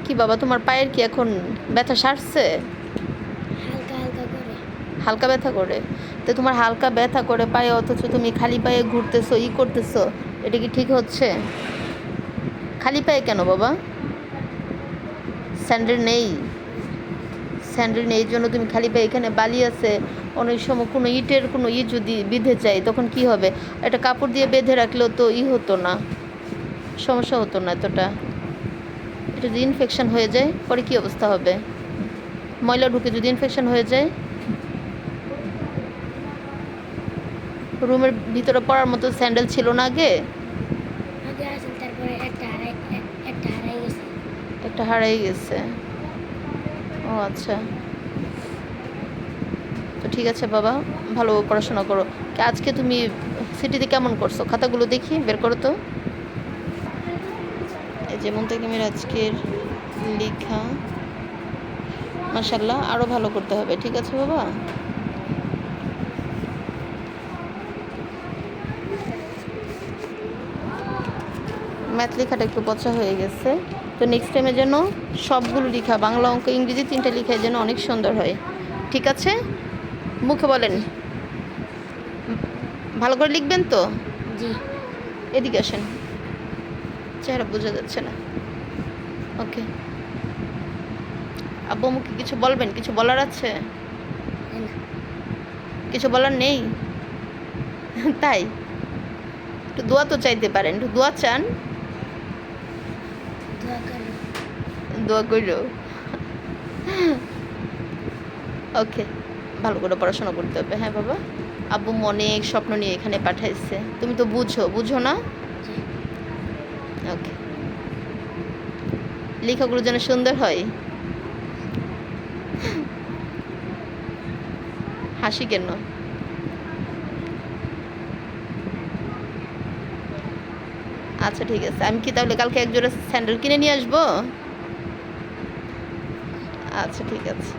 কি বাবা, তোমার পায়ের কি এখন ব্যথা সারছে? হালকা হালকা করে। হালকা ব্যথা করে? তো তোমার হালকা ব্যথা করে পায়ে, অথচ তুমি খালি পায়ে ঘুরতেছো, করতেছো, এটা কি ঠিক হচ্ছে? খালি পায়ে কেন বাবা? স্যান্ডেল নেই? স্যান্ডেল নেই জন্য তুমি খালি পায়ে, এখানে বালি আছে, অনেক সময় কোনো ইটের কোনো যদি বিঁধে যায় তখন কি হবে? একটা কাপড় দিয়ে বেঁধে রাখলেও তো হতো না, সমস্যা হতো না এতটা। এটা যদি ইনফেকশন হয়ে যায় পরে কী অবস্থা হবে? ময়লা ঢুকে যদি ইনফেকশন হয়ে যায়, রুমের ভিতরে পড়ার মতো স্যান্ডেল ছিল না আগে? আগে আসেন, তারপরে একটা হারাই গেছে। একটা হারাই গেছে? ও আচ্ছা, তো ঠিক আছে বাবা, ভালো পড়াশোনা করো। আজকে তুমি সিটিতে কেমন করছো? খাতাগুলো দেখি, বের করো তো। এই যে মুনতাকিমের আজকের লেখা, মাশাআল্লাহ, আরও ভালো করতে হবে, ঠিক আছে বাবা? ম্যাথ লেখাটা একটু পচা হয়ে গেছে, তো নেক্সট টাইমে যেন সবগুলো লেখা, বাংলা, অঙ্ক, ইংরেজি 3টা লেখায় যেন অনেক সুন্দর হয়, ঠিক আছে? মুখে বলেন, ভালো করে লিখবেন তো? জি। এদিকে আসেন, চেহারা বোঝা যাচ্ছে না। ওকে, আব্বু মুখে কিছু বলবেন? কিছু বলার আছে? কিছু বলার নেই? তাই? একটু দোয়া তো চাইতে পারেন, একটু দোয়া চান। দোয়া করো। দোয়া করো। ওকে, ভালো করে পড়াশোনা করতে হবে, হ্যাঁ বাবা? আব্বু অনেক স্বপ্ন নিয়ে এখানে পাঠাইছে, তুমি তো বুঝো না? জি। ওকে, লেখাগুলো যেন সুন্দর হয়। হাসি কেন? আচ্ছা ঠিক আছে, আমি কি তাহলে কালকে এক জোড়া স্যান্ডেল কিনে নিয়ে আসবো? আচ্ছা ঠিক আছে।